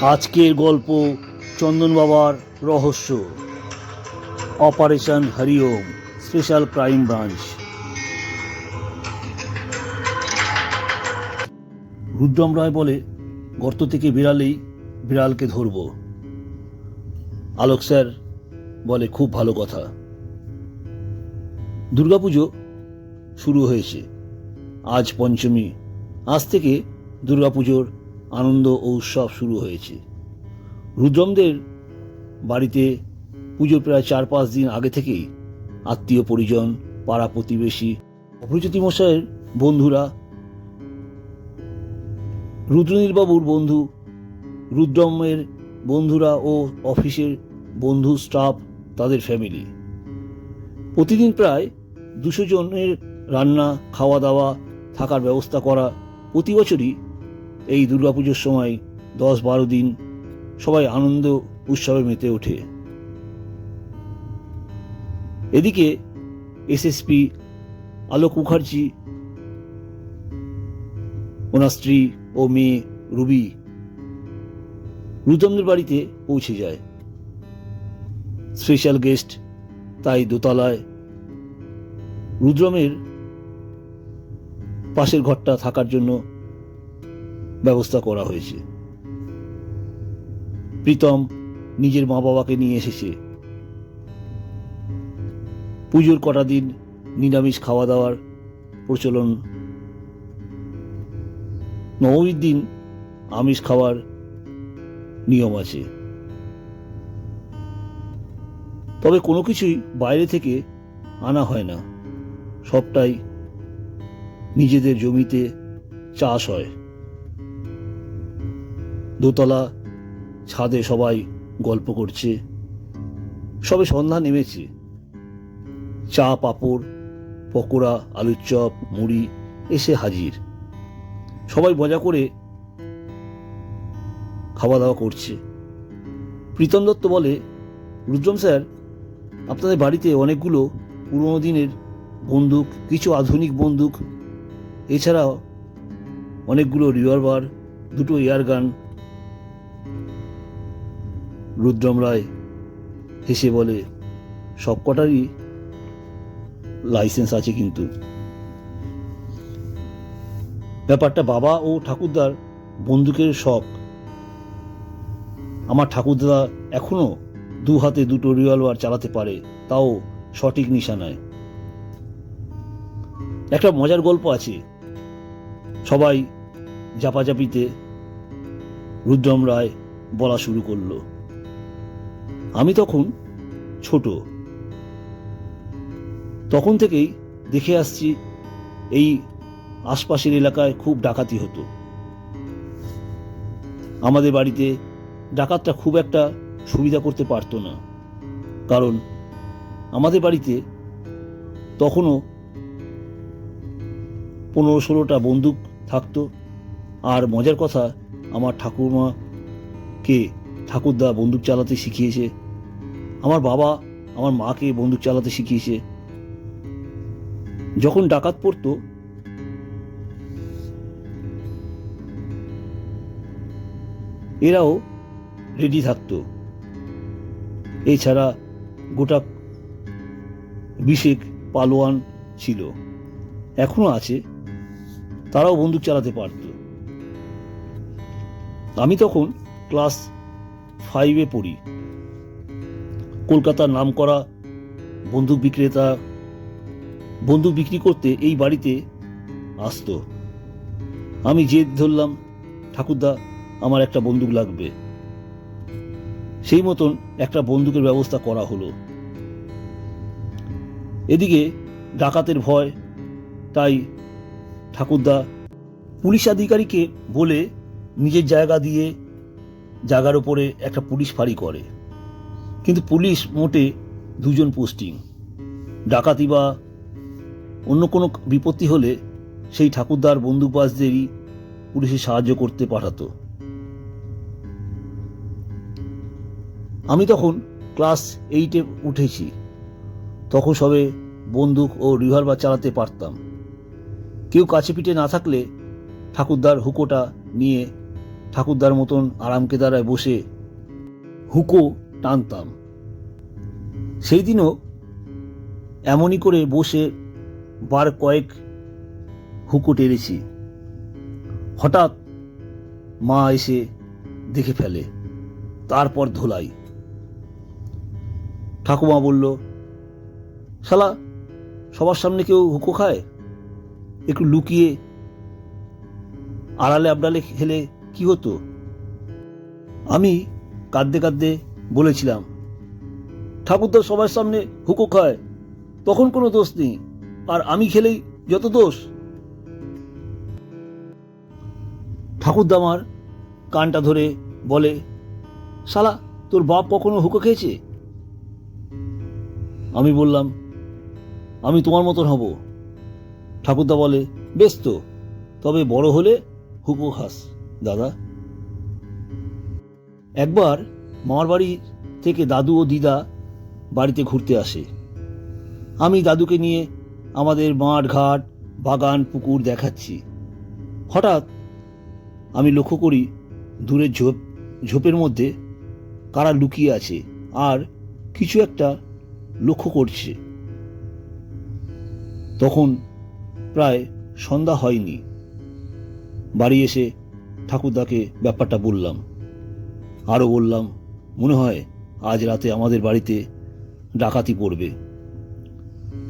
আজকের গল্প চন্দন বাবার রহস্য, operation Hariom, special crime branch. Rudram Roy বলে, গর্ত থেকে বেরালেই বিড়ালকে ধরব। আলোক স্যার বলে, খুব ভালো কথা। দুর্গাপুজো শুরু হয়েছে, আজ পঞ্চমী। আজ থেকে দুর্গাপুজোর আনন্দ ও উৎসব শুরু হয়েছে। রুদ্রমদের বাড়িতে পুজোর প্রায় 4-5 দিন আগে থেকেই আত্মীয় পরিজন, পাড়া প্রতিবেশী, অপরিচিতি মশাইয়ের বন্ধুরা, রুদ্রনীলবাবুর বন্ধু, রুদ্রমের বন্ধুরা ও অফিসের বন্ধু, স্টাফ, তাদের ফ্যামিলি, প্রতিদিন প্রায় 200 জনের রান্না, খাওয়া দাওয়া, থাকার ব্যবস্থা করা। প্রতি বছরই এই দুর্গাপুজোর সময় 10-12 দিন সবাই আনন্দ উৎসবে মেতে ওঠে। এদিকে এসএসপি আলোক মুখার্জি, ওনার স্ত্রী ও মেয়ে রুবি রুদ্রমদের বাড়িতে পৌঁছে যায়। স্পেশাল গেস্ট, তাই দোতলায় রুদ্রমের পাশের ঘরটা থাকার জন্য ব্যবস্থা করা হয়েছে। প্রীতম নিজের মা বাবাকে নিয়ে এসেছে। পুজোর কটা দিন নিরামিষ খাওয়া দাওয়ার প্রচলন, নবমীর দিন আমিষ খাওয়ার নিয়ম আছে। তবে কোনো কিছুই বাইরে থেকে আনা হয় না, সবটাই নিজেদের জমিতে চাষ হয়। দোতলা ছাদে সবাই গল্প করছে। সবে সন্ধ্যা নেমেছে। চা, পাঁপড়, পকোড়া, আলুর চপ, মুড়ি এসে হাজির। সবাই মজা করে খাওয়া দাওয়া করছে। প্রীতম দত্ত বলে, রুদ্রম স্যার, আপনাদের বাড়িতে অনেকগুলো পুরনো দিনের বন্দুক, কিছু আধুনিক বন্দুক, এছাড়াও অনেকগুলো রিভলভার, 2টো এয়ারগান। রুদ্রম রায় হেসে বলে, সবকটারই লাইসেন্স আছে, কিন্তু ব্যাপারটা বাবা ও ঠাকুরদার বন্দুকের শখ। আমার ঠাকুরদা এখনো 2 হাতে 2টো রিভলভার চালাতে পারে, তাও সঠিক নিশানায়। একটা মজার গল্প আছে। সবাই জাপাজাপিতে রুদ্রম রায় বলা শুরু করলো, আমি তখন ছোট। তখন থেকেই দেখে আসছি এই আশপাশের এলাকায় খুব ডাকাতি হতো। আমাদের বাড়িতে ডাকাতটা খুব একটা সুবিধা করতে পারতো না, কারণ আমাদের বাড়িতে তখনও 15-16টা বন্দুক থাকতো। আর মজার কথা, আমার ঠাকুরমাকে ঠাকুরদা বন্দুক চালাতে শিখিয়েছে, আমার বাবা আমার মাকে বন্দুক চালাতে শিখিয়েছে। যখন ডাকাত পড়তো, এরাও রেডি থাকতো। এছাড়া গোটা 20 পালোয়ান ছিল, এখনো আছে, তারাও বন্দুক চালাতে পারত। আমি তখন ক্লাস 5-এ পড়ি। কলকাতার নামকরা বন্দুক বিক্রেতা বন্দুক বিক্রি করতে এই বাড়িতে আসতো। আমি জেদ ধরলাম, ঠাকুরদা, আমার একটা বন্দুক লাগবে। সেই মতন একটা বন্দুকের ব্যবস্থা করা হলো। এদিকে ডাকাতের ভয়, তাই ঠাকুরদা পুলিশ আধিকারিককে বলে নিজের জায়গা দিয়ে জায়গার ওপরে একটা পুলিশ ফাঁড়ি করে। কিন্তু পুলিশ মোটে 2 জন পোস্টিং। ডাকাতি বা অন্য কোনো বিপত্তি হলে সেই ঠাকুরদার বন্দুকবাজদেরই পুলিশে সাহায্য করতে পাঠাতো। আমি তখন ক্লাস 8-এ উঠেছি। তখন সবে বন্দুক ও রিভলভার চালাতে পারতাম। কেউ কাছে পিঠে না থাকলে ঠাকুরদার হুকোটা নিয়ে ঠাকুরদার মতন আরাম কেদারায় বসে হুঁকো টানতাম। সেই দিনও এমনই করে বসে বার কয়েক হুঁকো টেরেছি। হঠাৎ মা এসে দেখে ফেলে, তারপর ধোলাই। ঠাকুমা বলল, শালা সবার সামনে কেউ হুঁকো খায়? একটু লুকিয়ে আড়ালে আবডালে খেলে কি হতো? আমি কাঁদতে কাঁদতে বলেছিলাম, ঠাকুরদা সবার সামনে হুঁকো খায়, তখন কোনো দোষ নেই, আর আমি খেলেই যত দোষ। ঠাকুরদা আমার কানটা ধরে বলে, শালা তোর বাপ কখনো হুঁকো খেয়েছে? আমি বললাম, আমি তোমার মতন হব। ঠাকুরদা বলে, বেশ তো, তবে বড় হলে হুঁকো খাস দাদা। একবার মামার বাড়ি থেকে দাদু ও দিদা বাড়িতে ঘুরতে আসে। আমি দাদুকে নিয়ে আমাদের মাঠ ঘাট বাগান পুকুর দেখাচ্ছি। হঠাৎ আমি লক্ষ্য করি দূরের ঝোপের মধ্যে কারা লুকিয়ে আছে আর কিছু একটা লক্ষ্য করছে। তখন প্রায় সন্ধ্যা হয়নি। বাড়ি এসে ঠাকুরদাকে ব্যাপারটা বললাম। আরও বললাম, মনে হয় আজ রাতে আমাদের বাড়িতে ডাকাতি পড়বে।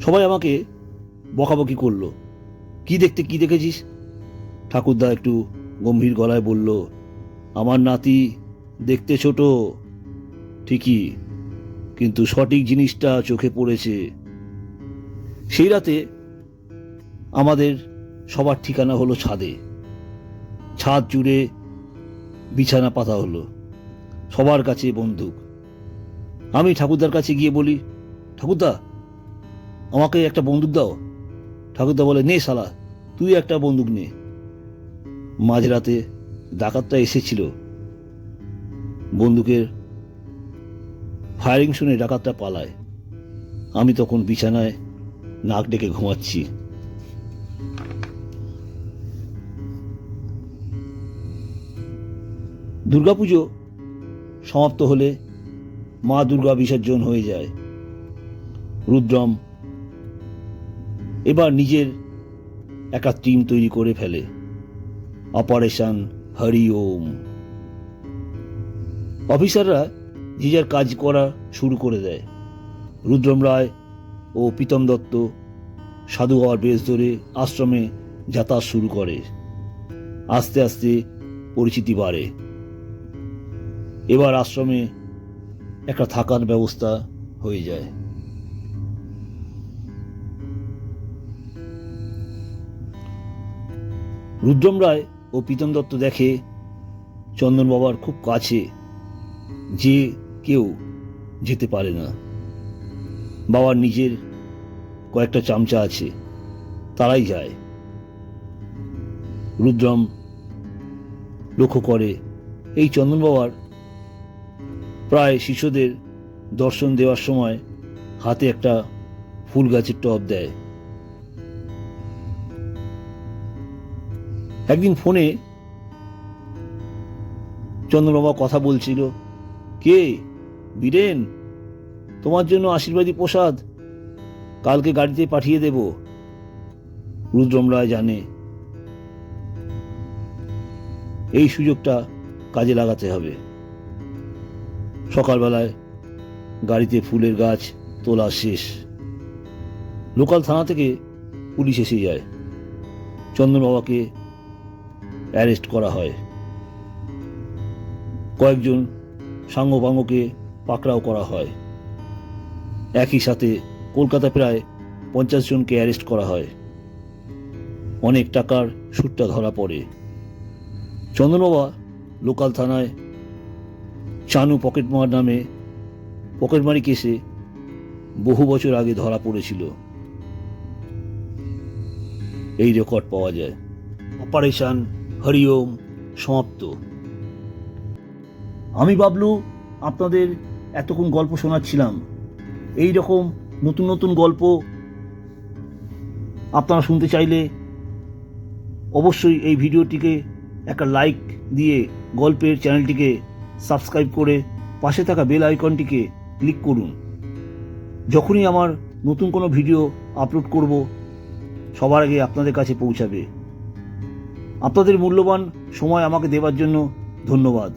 সবাই আমাকে বকাবকি করলো, কি দেখেছিস? ঠাকুরদা একটু গম্ভীর গলায় বলল, আমার নাতি দেখতে ছোট ঠিকই, কিন্তু সঠিক জিনিসটা চোখে পড়েছে। সেই রাতে আমাদের সবার ঠিকানা হলো ছাদে। ছাদ জুড়ে বিছানা পাতা হলো, সবার কাছে বন্দুক। আমি ঠাকুরদার কাছে গিয়ে বলি, ঠাকুরদা আমাকে একটা বন্দুক দাও। ঠাকুরদা বলে, নে শালা, তুই একটা বন্দুক নে। মাঝরাতে ডাকাতটা এসেছিল। বন্দুকের ফায়ারিং শুনে ডাকাতটা পালায়। আমি তখন বিছানায় নাক ডেকে ঘুমাচ্ছি। দুর্গাপুজো সমাপ্ত হলে মা দুর্গা বিসর্জন হয়ে যায়। রুদ্রম এবার নিজের একটা টিম তৈরি করে ফেলে, অপারেশন হরি ওম। অফিসাররা যে যার কাজ করা শুরু করে দেয়। রুদ্রম রায় ও প্রীতম দত্ত সাধু বাবার বেশ ধরে আশ্রমে যাতায়াত শুরু করে। আস্তে আস্তে পরিচিতি বাড়ে। এবার আশ্রমে একটা থাকার ব্যবস্থা হয়ে যায়। রুদ্রম রায় ও প্রীতম দত্ত দেখে চন্দন বাবার খুব কাছে যে কেউ যেতে পারে না। বাবার নিজের কয়েকটা চামচা আছে, তারাই যায়। রুদ্রম লক্ষ্য করে এই চন্দন বাবার প্রায় শিষ্যদের দর্শন দেওয়ার সময় হাতে একটা ফুল গাছের টব দেয়। একদিন ফোনে চন্দন বাবা কথা বলছিল, কে বীরেন, তোমার জন্য আশীর্বাদী প্রসাদ কালকে গাড়িতে পাঠিয়ে দেব। রুদ্রম রায় জানে এই সুযোগটা কাজে লাগাতে হবে। সকালবেলায় গাড়িতে ফুলের গাছ তোলা শেষ। লোকাল থানা থেকে পুলিশ এসে যায়। চন্দন বাবাকে অ্যারেস্ট করা হয়। কয়েকজন সাঙ্গপাঙ্গকে পাকড়াও করা হয়। একই সাথে কলকাতা প্রায় 50 জনকে অ্যারেস্ট করা হয়। অনেক টাকার সুটটা ধরা পড়ে। চন্দন বাবা লোকাল থানায় চানু পকেটমার নামে পকেটমারি কেসে বহু বছর আগে ধরা পড়েছিল। এই রেকর্ড পাওয়া যায়। অপারেশন হরিওম সমাপ্ত। আমি বাবলু আপনাদের এতক্ষণ গল্প শোনাচ্ছিলাম। এই রকম নতুন নতুন গল্প আপনারা শুনতে চাইলে অবশ্যই এই ভিডিওটিকে একটা লাইক দিয়ে গল্পের চ্যানেলটিকে সাবস্ক্রাইব করে পাশে থাকা বেল আইকনটিকে ক্লিক করুন। যখনই আমার নতুন কোনো ভিডিও আপলোড করব সবার আগে আপনাদের কাছে পৌঁছাবে। আপনাদের মূল্যবান সময় আমাকে দেওয়ার জন্য ধন্যবাদ।